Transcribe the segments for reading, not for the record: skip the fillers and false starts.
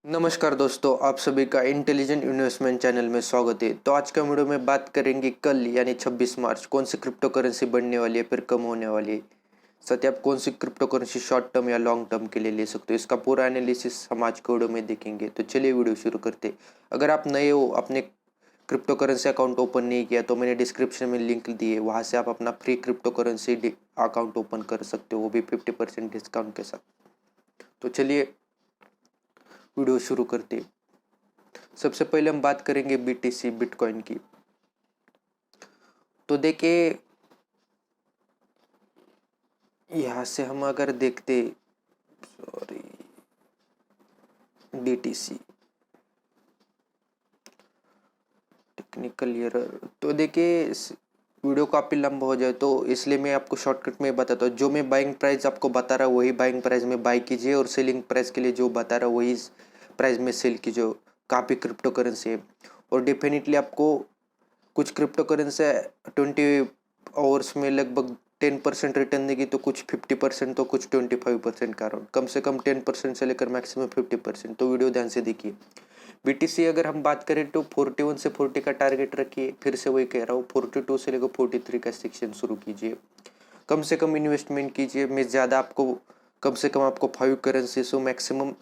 नमस्कार दोस्तों, आप सभी का इंटेलिजेंट इन्वेस्टमेंट चैनल में स्वागत है। तो आज का वीडियो में बात करेंगे कल यानी 26 मार्च कौन सी क्रिप्टो करेंसी बढ़ने वाली है फिर कम होने वाली है। साथ ही आप कौन सी क्रिप्टो करेंसी शॉर्ट टर्म या लॉन्ग टर्म के लिए ले सकते हो, इसका पूरा एनालिसिस हम आज के वीडियो में देखेंगे। तो चलिए वीडियो शुरू करते। अगर आप नए हो, अपने क्रिप्टो करेंसी अकाउंट ओपन नहीं किया तो मैंने डिस्क्रिप्शन में लिंक दिए, वहाँ से आप अपना free crypto currency account open कर सकते हो, वो भी 50% डिस्काउंट के साथ। तो चलिए वीडियो शुरू करते। सबसे पहले हम बात करेंगे बीटीसी बिटकॉइन की। तो देखिए यहां से हम अगर देखते, सॉरी, बीटीसी टेक्निकल एरर। तो देखिए वीडियो काफी लंबा हो जाए तो इसलिए मैं आपको शॉर्टकट में बताता हूँ। जो मैं बाइंग प्राइस आपको बता रहा हूँ वही बाइंग प्राइस में बाई कीजिए, और सेलिंग प्राइस के लिए जो बता रहा हूँ वही प्राइस में सेल कीजिए। काफ़ी क्रिप्टो करेंसी है और डेफिनेटली आपको कुछ क्रिप्टो करेंसी 20 आवर्स में लगभग 10% रिटर्न देगी, तो कुछ 50%, तो कुछ 25% का अराउंड। कम से कम 10% से लेकर मैक्सिमम 50%। तो वीडियो ध्यान से देखिए। बीटीसी अगर हम बात करें तो 41 से 40 का टारगेट रखिए। फिर से वही कह रहा हूँ, 42 से लेकर 43 का सेक्शन शुरू कीजिए। कम से कम इन्वेस्टमेंट कीजिए। मैं ज़्यादा आपको कम से कम आपको 5 करेंसी से मैक्सिमम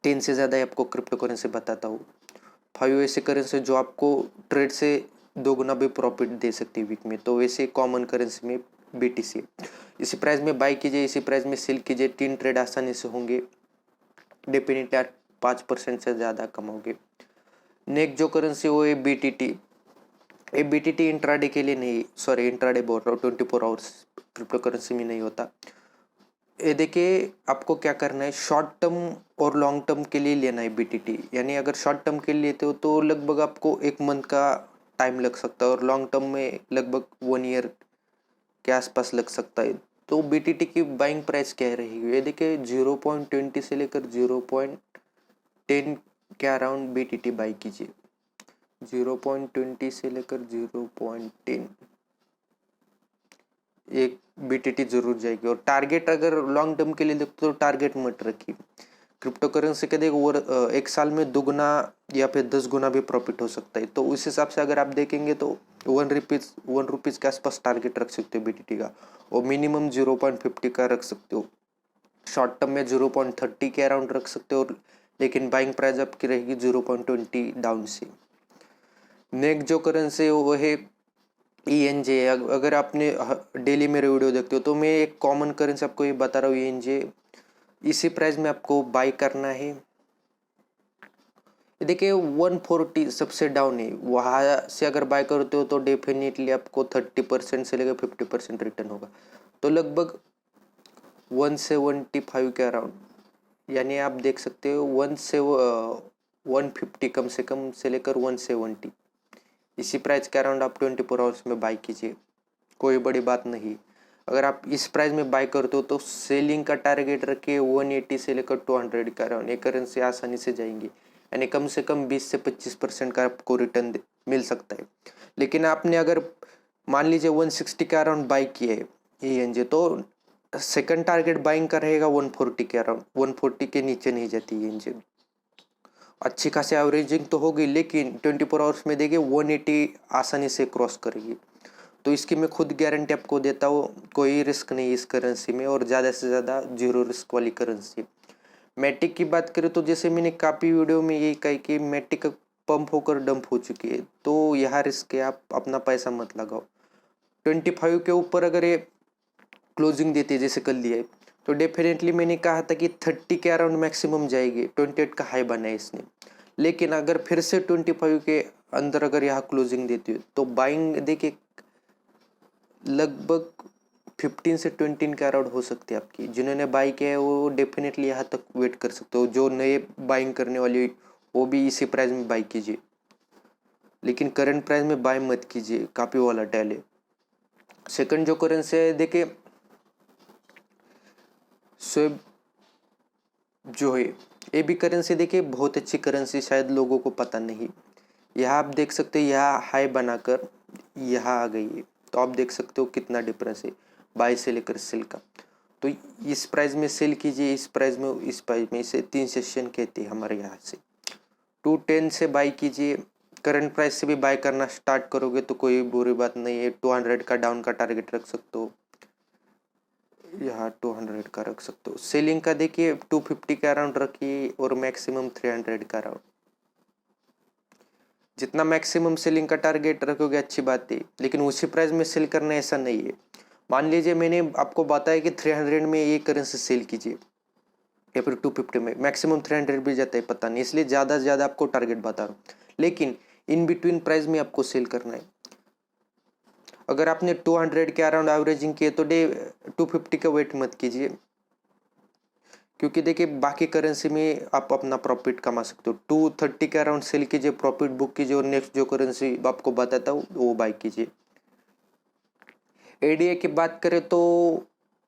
10 से ज़्यादा आपको क्रिप्टो करेंसी बताता हूँ। 5 ऐसे करेंसी जो आपको ट्रेड से 2 गुना भी प्रॉफिट दे सकती है वीक में। तो वैसे कॉमन करेंसी में बीटीसी इसी प्राइस में बाई कीजिए, इसी प्राइस में सेल कीजिए। 3 ट्रेड आसानी से होंगे। डेफिनेटली आप 5% से ज़्यादा कमाओगे। नेक्स्ट जो करेंसी वो है बीटीटी। ये बीटीटी इंट्राडे के लिए नहीं, सॉरी इंट्राडे बोल रहा हूँ, 24 आवर्स क्रिप्टो करेंसी में नहीं होता। ये देखिए आपको क्या करना है, शॉर्ट टर्म और लॉन्ग टर्म के लिए लेना है बीटीटी। यानी अगर शॉर्ट टर्म के लिए लेते हो तो लगभग आपको 1 मंथ का टाइम लग सकता है, और लॉन्ग टर्म में लगभग 1 ईयर के आसपास लग सकता है। तो बीटीटी की बाइंग प्राइस क्या रहेगी, ये देखिए 0.20 से लेकर 0.10 के अराउंड बीटीटी बाई कीजिए। 0.20 से लेकर 0.10 एक बीटीटी जरूर जाएगी। और टारगेट अगर लॉन्ग टर्म के लिए देखते तो टारगेट मत रखिए। क्रिप्टो करेंसी के देखो एक साल में 2 गुना या फिर 10 गुना भी प्रॉफिट हो सकता है। तो उस हिसाब से अगर आप देखेंगे तो 1 रुपीज के आसपास टारगेट रख सकते हो बीटीटी का, और मिनिमम 0.50 का रख सकते हो। शॉर्ट टर्म में 0.30 के अराउंड रख सकते हो, लेकिन बाइंग प्राइस आपकी रहेगी 0.20 डाउन से। नेक्स्ट जो करेंसी है वो है ईएनजे। अगर आपने डेली मेरे वीडियो देखते हो तो मैं एक कॉमन करेंसी आपको ये बता रहा हूँ, ईएनजे। इसी प्राइस में आपको बाई करना है। देखिए 140 सबसे डाउन है, वहाँ से अगर बाय करते हो तो डेफिनेटली आपको 30% से लेकर 50% रिटर्न होगा। तो लगभग 175 के अराउंड, यानी आप देख सकते हो 150 कम से कम से लेकर 170, इसी प्राइस के अराउंड आप 24 आवर्स में बाई कीजिए। कोई बड़ी बात नहीं। अगर आप इस प्राइस में बाय करते हो तो सेलिंग का टारगेट रखिए 180 से लेकर 200 का अराउंड। ये करेंसी आसानी से जाएंगी, यानी कम से कम 20 से 25% का आपको रिटर्न मिल सकता है। लेकिन आपने अगर मान लीजिए 160 के अराउंड बाई किए ईएनजे, तो सेकंड टारगेट बाइंग का रहेगा 140 के अराउंड। 140 के नीचे नहीं जाती ईएनजे। अच्छी खासी एवरेजिंग तो होगी, लेकिन 24 आवर्स में देखिए 180 आसानी से क्रॉस करेगी। तो इसकी मैं खुद गारंटी आपको देता हूँ, कोई रिस्क नहीं इस करेंसी में, और ज़्यादा से ज़्यादा जीरो रिस्क वाली करेंसी। मैटिक की बात करें तो जैसे मैंने काफ़ी वीडियो में यही कही कि मैटिक पंप होकर डंप हो चुकी है, तो यह रिस्क है, आप अपना पैसा मत लगाओ। 25 के ऊपर अगर ये क्लोजिंग देती है जैसे कल दिया है, तो डेफिनेटली मैंने कहा था कि 30 के अराउंड मैक्सिमम जाएगी। 28 का हाई बना है इसने, लेकिन अगर फिर से 25 के अंदर अगर यहाँ क्लोजिंग देती है तो बाइंग देखिए लगभग 15 से 20 के अराउंड हो सकती है आपकी। जिन्होंने बाई किया है वो डेफिनेटली यहाँ तक वेट कर सकते हो। जो नए बाइंग करने वाले वो भी इसी प्राइस में बाई कीजिए, लेकिन करंट प्राइस में बाय मत कीजिए, काफ़ी वॉलेटाइल है। सेकंड जो करेंसी है देखिए स्वेब जो है, ये भी करेंसी देखिए बहुत अच्छी करेंसी, शायद लोगों को पता नहीं। यहाँ आप देख सकते हैं, यहाँ हाई बनाकर यहाँ आ गई है। तो आप देख सकते हो कितना डिफरेंस है बाई से लेकर सेल का। तो इस प्राइस में सेल कीजिए, इस प्राइस में, इस प्राइस में, इसे 3 सेशन कहते हैं हमारे यहाँ से। 210 से बाई कीजिए, करंट प्राइस से भी बाय करना स्टार्ट करोगे तो कोई बुरी बात नहीं है। 200 का डाउन का टारगेट रख सकते हो, यहाँ 200 का रख सकते हो। सेलिंग का देखिए 250 का अराउंड रखिए और मैक्सिमम 300 का अराउंड। जितना मैक्सिमम सेलिंग का टारगेट रखोगे अच्छी बात है, लेकिन उसी प्राइस में सेल करना ऐसा नहीं है। मान लीजिए मैंने आपको बताया कि 300 में ये करेंसी सेल कीजिए या फिर 250 में, मैक्सिमम 300 भी जाता है पता नहीं, इसलिए ज़्यादा से ज़्यादा आपको टारगेट बता रहा हूँ। लेकिन इन बिटवीन प्राइस में आपको सेल करना है। अगर आपने 200 के अराउंड एवरेजिंग किए तो डे 250 का वेट मत कीजिए, क्योंकि देखिए बाकी करेंसी में आप अपना प्रॉफिट कमा सकते हो। 230 के अराउंड सेल कीजिए, प्रॉफिट बुक कीजिए और नेक्स्ट जो करेंसी आपको बताता हूँ वो बाय कीजिए। एडीए की बात करें तो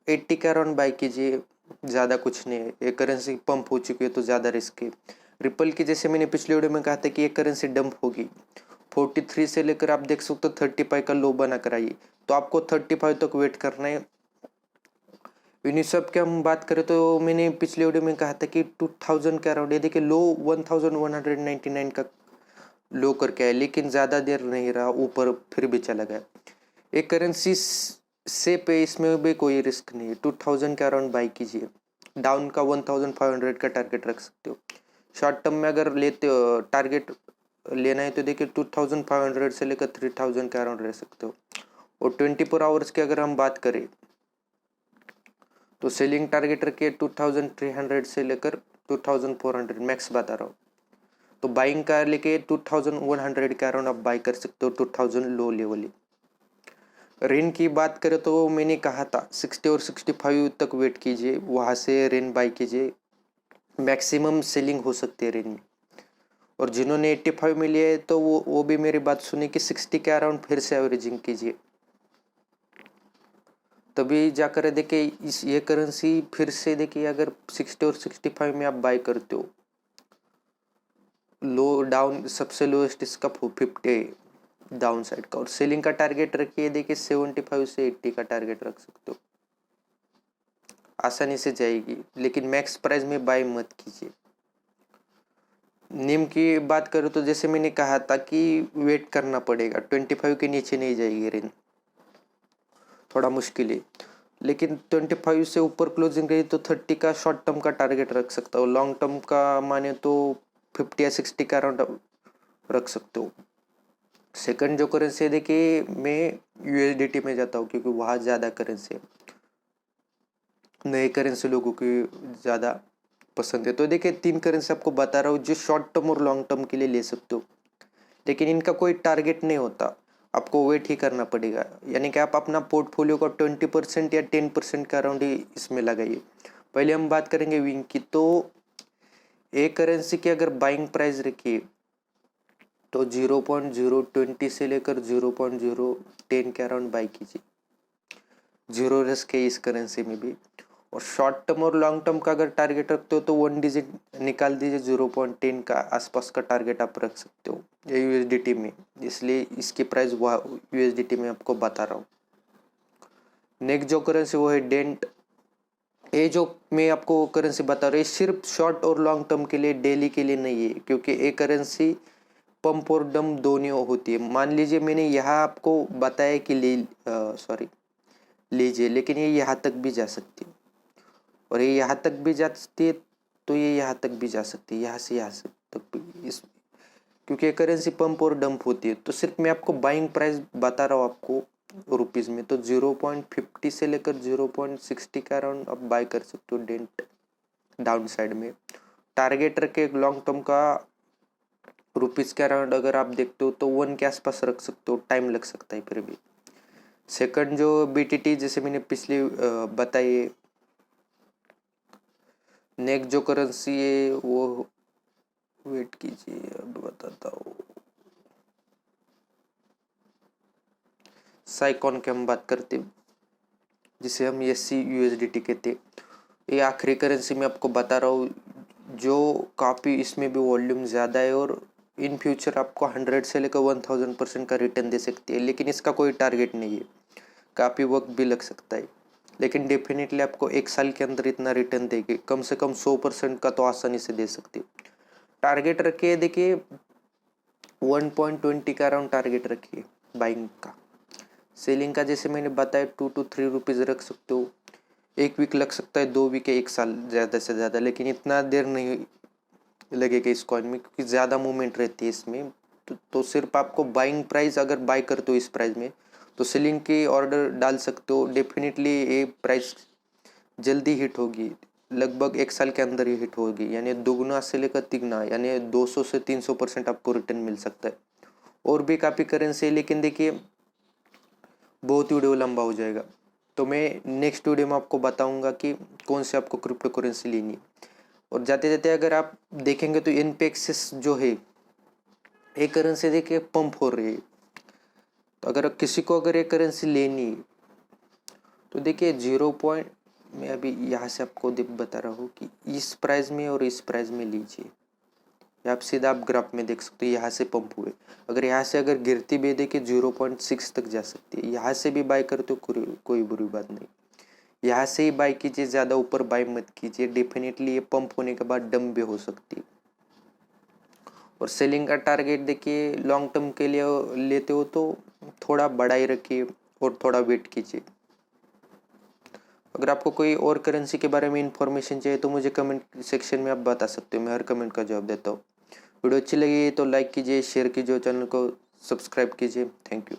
80 के अराउंड बाय कीजिए, ज़्यादा कुछ नहीं है। ये करेंसी पंप हो चुकी है तो ज़्यादा रिस्क है। रिपल की जैसे मैंने पिछले वीडियो में कहा था कि ये करेंसी डंप होगी, 43 से लेकर आप देख सकते हो 35 का लो बना कर आई, तो आपको 35 तक वेट करना है। यूनिसॉप की हम बात करें तो मैंने पिछले वीडियो में कहा था कि 2000 के अराउंड, ये देखिए लो 1199 का लो करके आया, लेकिन ज़्यादा देर नहीं रहा, ऊपर फिर भी चला गया। एक करेंसी से पे, इसमें भी कोई रिस्क नहीं है। 2000 के अराउंड बाई कीजिए, डाउन का 1500 का टारगेट रख सकते हो। शॉर्ट टर्म में अगर लेते हो टारगेट लेना है तो देखिए 2500 से लेकर 3000 के अराउंड रह सकते हो। और 24 आवर्स की अगर हम बात करें तो सेलिंग टारगेट रखिए 2300 से लेकर 2400, मैक्स बता रहा हूँ। तो बाइंग का लेके 2100 के अराउंड आप बाई कर सकते हो, 2000 लो लेवल है। रेन की बात करें तो मैंने कहा था 60 और 65 तक वेट कीजिए, वहाँ से रेन बाई कीजिए, मैक्सिमम सेलिंग हो सकती है रेन में। और जिन्होंने 85 में लिया है तो वो भी मेरी बात सुने कि 60 के अराउंड फिर से एवरेजिंग कीजिए, तभी जाकर देखिए इस ये करेंसी फिर से देखिए अगर 60 और 65 में आप बाय करते हो, लो डाउन सबसे लोएस्ट इसका 50 डाउन साइड का, और सेलिंग का टारगेट रखिए देखिए 75 से 80 का टारगेट रख सकते हो, आसानी से जाएगी। लेकिन मैक्स प्राइस में बाय मत कीजिए। निम की बात करूँ तो जैसे मैंने कहा था कि वेट करना पड़ेगा, 25 के नीचे नहीं जाएगी रेंज, थोड़ा मुश्किल है। लेकिन 25 से ऊपर क्लोजिंग रही तो 30 का शॉर्ट टर्म का टारगेट रख सकता हो। लॉन्ग टर्म का माने तो 50 या 60 का अराउंड रख सकते हो। सेकंड जो करेंसी है देखिए मैं यूएसडीटी में जाता हूँ, क्योंकि वहाँ ज़्यादा करेंसी है, नए करेंसी लोगों की ज़्यादा पसंद है। तो देखिए 3 करेंसी आपको बता रहा हूँ जो शॉर्ट टर्म और लॉन्ग टर्म के लिए ले सकते हो, लेकिन इनका कोई टारगेट नहीं होता, आपको वेट ही करना पड़ेगा। यानी कि आप अपना पोर्टफोलियो का 20% या 10% का अराउंड ही इसमें लगाइए। पहले हम बात करेंगे विंग की। तो एक करेंसी की अगर बाइंग प्राइस रखिए तो 0.020 से लेकर 0.010 के अराउंड बाई कीजिए, जीरो रिस्क है इस करेंसी में भी। और शॉर्ट टर्म और लॉन्ग टर्म का अगर टारगेट रखते हो तो 1 डिजिट निकाल दीजिए, 0.10 का आसपास का टारगेट आप रख सकते हो ये यूएसडीटी में, इसलिए इसकी प्राइस वह यूएसडीटी में आपको बता रहा हूँ। नेक्स्ट जो करेंसी वो है डेंट। ये जो मैं आपको करेंसी बता रहा हूँ सिर्फ शॉर्ट और लॉन्ग टर्म के लिए, डेली के लिए नहीं है, क्योंकि ये करेंसी पंप और डम दोनों होती है। मान लीजिए मैंने यहाँ आपको बताया कि लीजिए, लेकिन ये यहाँ तक भी जा सकती है और ये यहाँ तक भी जा सकती है, तो ये यहाँ तक भी जा सकती है, यहाँ से यहाँ से तक भी, इस क्योंकि करेंसी पंप और डंप होती है। तो सिर्फ मैं आपको बाइंग प्राइस बता रहा हूँ आपको रुपीज़ में, तो 0.50 से लेकर 0.60 का अराउंड आप बाय कर सकते हो डेंट डाउन साइड में। टारगेट रखे लॉन्ग टर्म का रुपीज़ के अराउंड अगर आप देखते हो तो 1 के आसपास रख सकते हो, टाइम लग सकता है फिर भी। सेकंड जो बीटीटी जैसे मैंने पिछले बताई, नेक्स्ट जो करेंसी है वो वेट कीजिए अब बताता हूँ। साइकॉन की हम बात करते जिसे हम एससी यूएसडीटी कहते, ये आखिरी करेंसी में आपको बता रहा हूँ जो काफ़ी इसमें भी वॉल्यूम ज़्यादा है और इन फ्यूचर आपको 100 से लेकर 1000% का रिटर्न दे सकती है, लेकिन इसका कोई टारगेट नहीं है, काफ़ी वक्त भी लग सकता है। लेकिन डेफिनेटली आपको 1 साल के अंदर इतना रिटर्न देगी, कम से कम 100% का तो आसानी से दे सकती है। टारगेट रखिए, देखिए 1.20 का अराउंड टारगेट रखिए बाइंग का। सेलिंग का जैसे मैंने बताया 2 to 3 रुपीज़ रख सकते हो। 1 वीक लग सकता है, 2 वीक, 1 साल ज़्यादा से ज़्यादा, लेकिन इतना देर नहीं लगेगा इस कॉइन में, क्योंकि ज़्यादा मूवमेंट रहती है इसमें। तो सिर्फ आपको बाइंग प्राइस अगर बाय करते हो इस प्राइस में, तो सेलिंग की ऑर्डर डाल सकते हो। डेफिनेटली ये प्राइस जल्दी हिट होगी, लगभग 1 साल के अंदर ही हिट होगी, यानी दुगुना से लेकर तिगुना, यानी 200 से 300% आपको रिटर्न मिल सकता है। और भी काफ़ी करेंसी है, लेकिन देखिए बहुत वीडियो लंबा हो जाएगा, तो मैं नेक्स्ट वीडियो में आपको बताऊंगा कि कौन से आपको क्रिप्टो करेंसी लेनी है। और जाते जाते अगर आप देखेंगे तो एनपीएक्सेस जो है, एक करेंसी देखिए पंप हो रही है। तो अगर किसी को अगर एक करेंसी लेनी है तो देखिए 0 पॉइंट, मैं अभी यहाँ से आपको बता रहा हूँ कि इस प्राइस में और इस प्राइस में लीजिए। आप सीधा आप ग्राफ में देख सकते हो, यहाँ से पंप हुए। अगर यहाँ से अगर गिरती भी देखिए 0.6 तक जा सकती है। यहाँ से भी बाय करते हो कोई बुरी बात नहीं, यहाँ से ही बाय कीजिए, ज़्यादा ऊपर बाय मत कीजिए। डेफिनेटली ये पंप होने के बाद डंप भी हो सकती है। और सेलिंग का टारगेट देखिए लॉन्ग टर्म के लिए लेते हो तो थोड़ा बड़ा ही रखिए और थोड़ा वेट कीजिए। अगर आपको कोई और करेंसी के बारे में इंफॉर्मेशन चाहिए तो मुझे कमेंट सेक्शन में आप बता सकते हो, मैं हर कमेंट का जवाब देता हूँ। वीडियो अच्छी लगी तो लाइक कीजिए, शेयर कीजिए, चैनल को सब्सक्राइब कीजिए। Thank you.